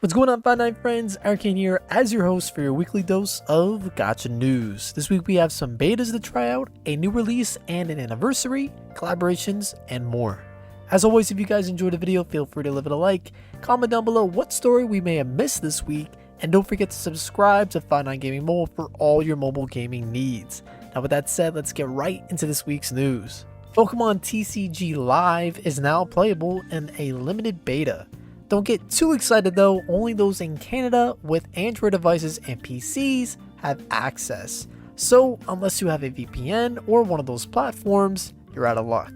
What's going on, Fantasy friends? Ironcane here as your host for your weekly dose of gacha news. This week we have some betas to try out, a new release and an anniversary, collaborations, and more. As always, if you guys enjoyed the video, feel free to leave it a like, comment down below what story we may have missed this week, and don't forget to subscribe to Fantasy Gaming Mobile for all your mobile gaming needs. Now with that said, let's get right into this week's news. Pokemon TCG Live is now playable in a limited beta. Don't get too excited though, only those in Canada with Android devices and PCs have access. So unless you have a VPN or one of those platforms, you're out of luck.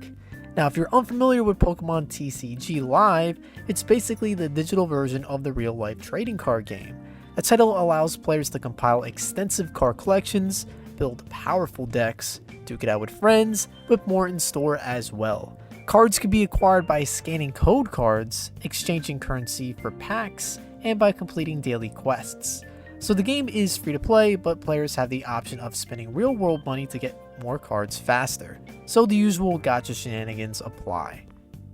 Now if you're unfamiliar with Pokemon TCG Live, it's basically the digital version of the real life trading card game. The title allows players to compile extensive card collections, build powerful decks, duke it out with friends, with more in store as well. Cards can be acquired by scanning code cards, exchanging currency for packs, and by completing daily quests. So the game is free to play, but players have the option of spending real world money to get more cards faster. So the usual gacha shenanigans apply.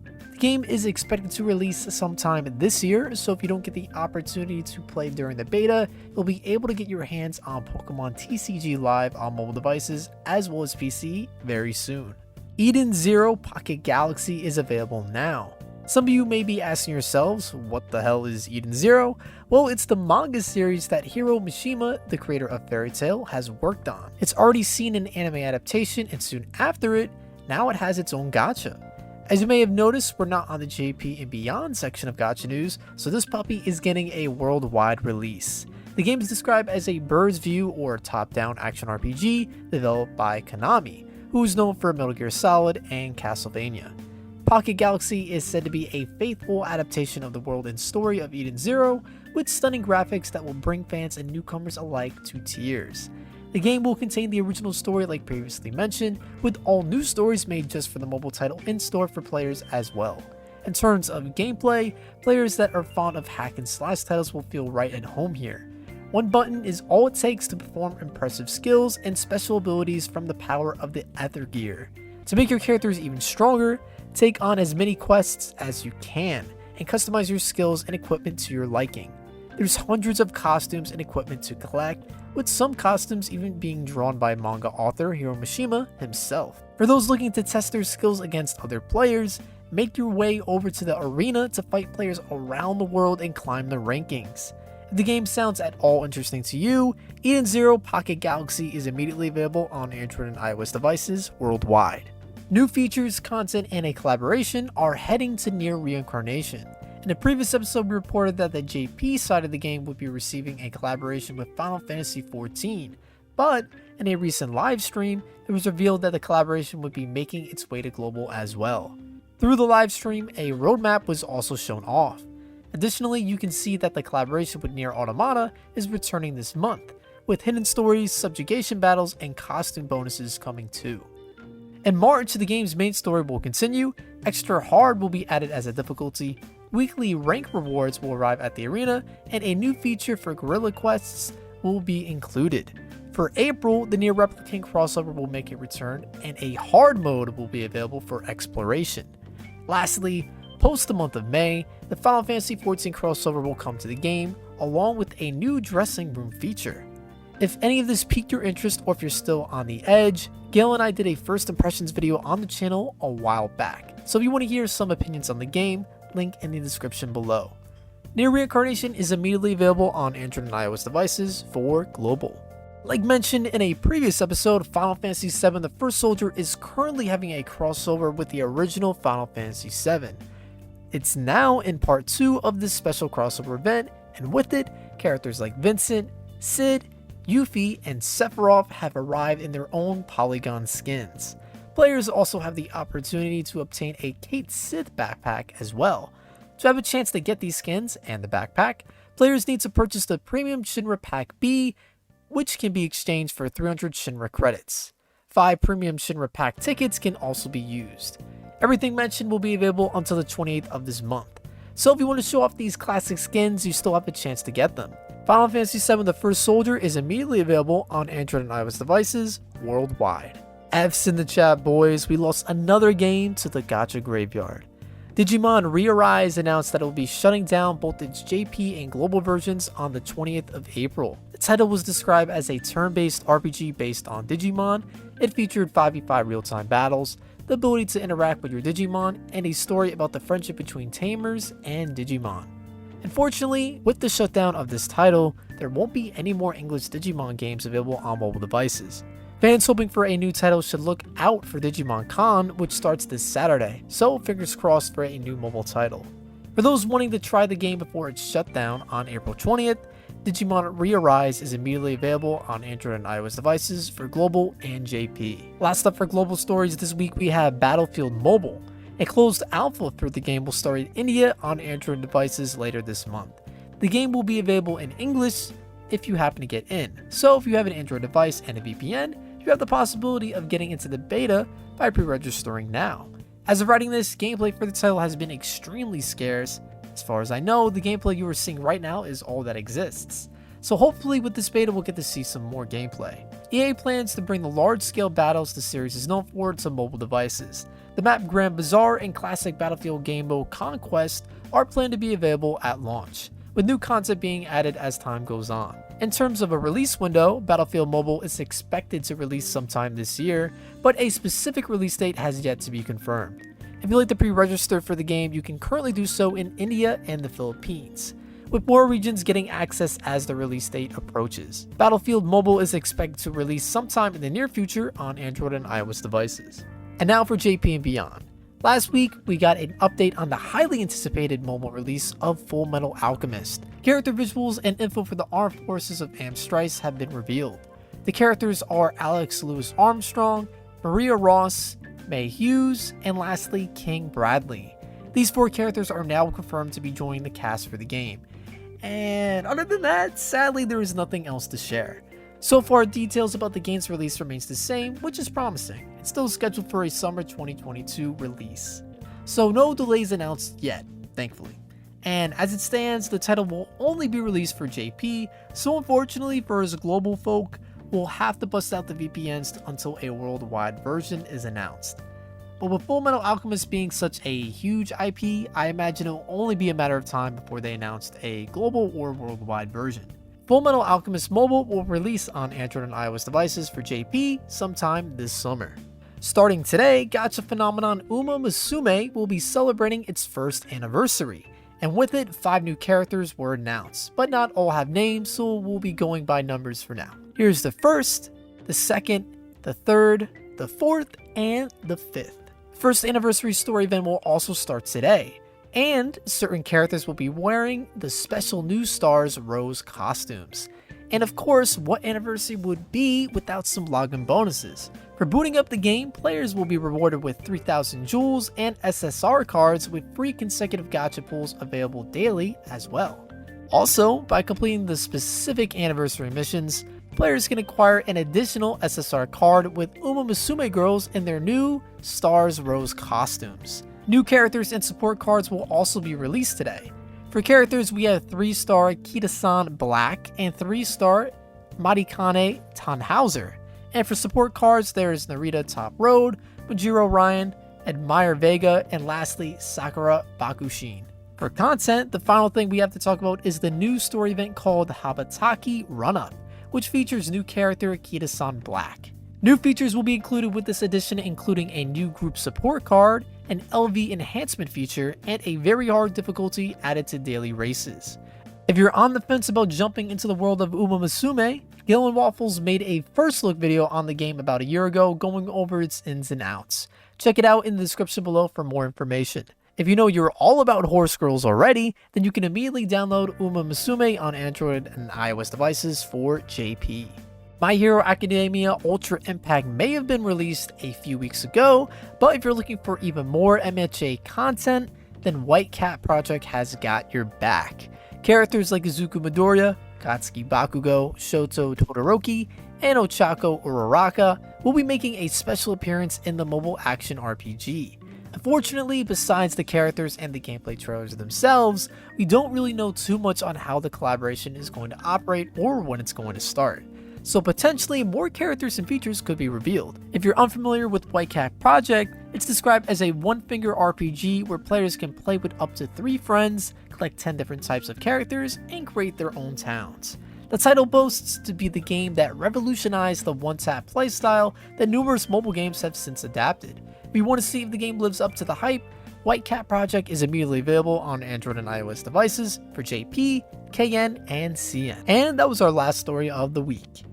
The game is expected to release sometime this year, so if you don't get the opportunity to play during the beta, you'll be able to get your hands on Pokemon TCG Live on mobile devices as well as PC very soon. Eden Zero Pocket Galaxy is available now. Some of you may be asking yourselves, what the hell is Eden Zero? Well, it's the manga series that Hiro Mishima, the creator of Fairy Tail, has worked on. It's already seen an anime adaptation, and soon after it, now it has its own gacha. As you may have noticed, we're not on the JP and Beyond section of gacha news, so this puppy is getting a worldwide release. The game is described as a bird's view or top-down action RPG developed by Konami, who is known for Metal Gear Solid and Castlevania. Pocket Galaxy is said to be a faithful adaptation of the world and story of Eden Zero, with stunning graphics that will bring fans and newcomers alike to tears. The game will contain the original story like previously mentioned, with all new stories made just for the mobile title in store for players as well. In terms of gameplay, players that are fond of hack and slash titles will feel right at home here. One button is all it takes to perform impressive skills and special abilities from the power of the Ether Gear. To make your characters even stronger, take on as many quests as you can, and customize your skills and equipment to your liking. There's hundreds of costumes and equipment to collect, with some costumes even being drawn by manga author Hiro Mishima himself. For those looking to test their skills against other players, make your way over to the arena to fight players around the world and climb the rankings. If the game sounds at all interesting to you, Eden Zero Pocket Galaxy is immediately available on Android and iOS devices worldwide. New features, content, and a collaboration are heading to near Reincarnation. In the previous episode, we reported that the JP side of the game would be receiving a collaboration with Final Fantasy XIV, but in a recent live stream, it was revealed that the collaboration would be making its way to global as well. Through the live stream, a roadmap was also shown off. Additionally, you can see that the collaboration with Nier Automata is returning this month, with hidden stories, subjugation battles, and costume bonuses coming too. In March, the game's main story will continue, extra hard will be added as a difficulty, weekly rank rewards will arrive at the arena, and a new feature for guerrilla quests will be included. For April, the Nier Replicant crossover will make a return, and a hard mode will be available for exploration. Lastly, post the month of May, the Final Fantasy XIV crossover will come to the game, along with a new dressing room feature. If any of this piqued your interest or if you're still on the edge, Gail and I did a first impressions video on the channel a while back, so if you want to hear some opinions on the game, link in the description below. Nier Reincarnation is immediately available on Android and iOS devices for global. Like mentioned in a previous episode, Final Fantasy VII The First Soldier is currently having a crossover with the original Final Fantasy VII. It's now in part 2 of this special crossover event, and with it, characters like Vincent, Cid, Yuffie, and Sephiroth have arrived in their own polygon skins. Players also have the opportunity to obtain a Kate Sith backpack as well. To have a chance to get these skins and the backpack, players need to purchase the Premium Shinra Pack B, which can be exchanged for 300 Shinra credits. 5 Premium Shinra Pack tickets can also be used. Everything mentioned will be available until the 28th of this month. So if you want to show off these classic skins, you still have a chance to get them. Final Fantasy VII The First Soldier is immediately available on Android and iOS devices worldwide. F's in the chat, boys. We lost another game to the gacha graveyard. Digimon ReArise announced that it will be shutting down both its JP and global versions on the 20th of April. The title was described as a turn-based RPG based on Digimon. It featured 5v5 real-time battles, the ability to interact with your Digimon, and a story about the friendship between tamers and Digimon. Unfortunately, with the shutdown of this title, there won't be any more English Digimon games available on mobile devices. Fans hoping for a new title should look out for Digimon Con, which starts this Saturday, so fingers crossed for a new mobile title. For those wanting to try the game before its shutdown on April 20th, Digimon ReArise is immediately available on Android and iOS devices for global and JP. Last up for global stories this week, we have Battlefield Mobile. A closed alpha for the game will start in India on Android devices later this month. The game will be available in English if you happen to get in, so if you have an Android device and a VPN, you have the possibility of getting into the beta by pre-registering now. As of writing this, gameplay for the title has been extremely scarce. As far as I know, the gameplay you are seeing right now is all that exists. So hopefully with this beta we'll get to see some more gameplay. EA plans to bring the large-scale battles the series is known for to mobile devices. The map Grand Bazaar and classic Battlefield game mode Conquest are planned to be available at launch, with new content being added as time goes on. In terms of a release window, Battlefield Mobile is expected to release sometime this year, but a specific release date has yet to be confirmed. If you'd like to pre-register for the game, you can currently do so in India and the Philippines, with more regions getting access as the release date approaches. Battlefield Mobile is expected to release sometime in the near future on Android and iOS devices. And now for JP and beyond. Last week, we got an update on the highly anticipated mobile release of Full Metal Alchemist. Character visuals and info for the armed forces of Amstrice have been revealed. The characters are Alex Lewis Armstrong, Maria Ross, May Hughes, and lastly, King Bradley. These 4 characters are now confirmed to be joining the cast for the game. And other than that, sadly, there is nothing else to share. So far, details about the game's release remains the same, which is promising. It's still scheduled for a summer 2022 release. So no delays announced yet, thankfully. And as it stands, the title will only be released for JP, so unfortunately for us global folk, we'll have to bust out the VPNs until a worldwide version is announced. But with Full Metal Alchemist being such a huge IP, I imagine it will only be a matter of time before they announced a global or worldwide version. Full Metal Alchemist Mobile will release on Android and iOS devices for JP sometime this summer. Starting today, gacha phenomenon Uma Musume will be celebrating its first anniversary, and with it, 5 new characters were announced, but not all have names, so we'll be going by numbers for now. Here's the first, the second, the third, the fourth, and the fifth. First anniversary story event will also start today, and certain characters will be wearing the special new Stars Rose costumes. And of course, what anniversary would be without some login bonuses? For booting up the game, players will be rewarded with 3,000 jewels and SSR cards with free consecutive gacha pools available daily as well. Also, by completing the specific anniversary missions, players can acquire an additional SSR card with Uma Musume girls in their new Stars Rose costumes. New characters and support cards will also be released today. For characters, we have 3-star Kita-san Black and 3-star Marikane Tannhauser. And for support cards, there is Narita Top Road, Majiro Ryan, Admire Vega, and lastly, Sakura Bakushin. For content, the final thing we have to talk about is the new story event called Habataki Run-Up, which features new character Kita-san Black. New features will be included with this edition, including a new group support card, an LV enhancement feature, and a very hard difficulty added to daily races. If you're on the fence about jumping into the world of Uma Musume, Gillen Waffles made a first look video on the game about a year ago going over its ins and outs. Check it out in the description below for more information. If you know you're all about horse girls already, then you can immediately download Uma Musume on Android and iOS devices for JP. My Hero Academia Ultra Impact may have been released a few weeks ago, but if you're looking for even more MHA content, then White Cat Project has got your back. Characters like Izuku Midoriya, Katsuki Bakugo, Shoto Todoroki, and Ochako Uraraka will be making a special appearance in the mobile action RPG. Unfortunately, besides the characters and the gameplay trailers themselves, we don't really know too much on how the collaboration is going to operate or when it's going to start. so potentially more characters and features could be revealed. If you're unfamiliar with White Cat Project, it's described as a one-finger RPG where players can play with up to 3 friends, collect 10 different types of characters, and create their own towns. The title boasts to be the game that revolutionized the one-tap playstyle that numerous mobile games have since adapted. If you want to see if the game lives up to the hype, White Cat Project is immediately available on Android and iOS devices for JP, KN, and CN. And that was our last story of the week.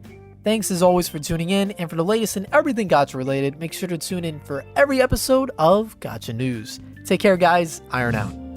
Thanks as always for tuning in, and for the latest in everything Gacha related, make sure to tune in for every episode of Gacha News. Take care guys, Iron out.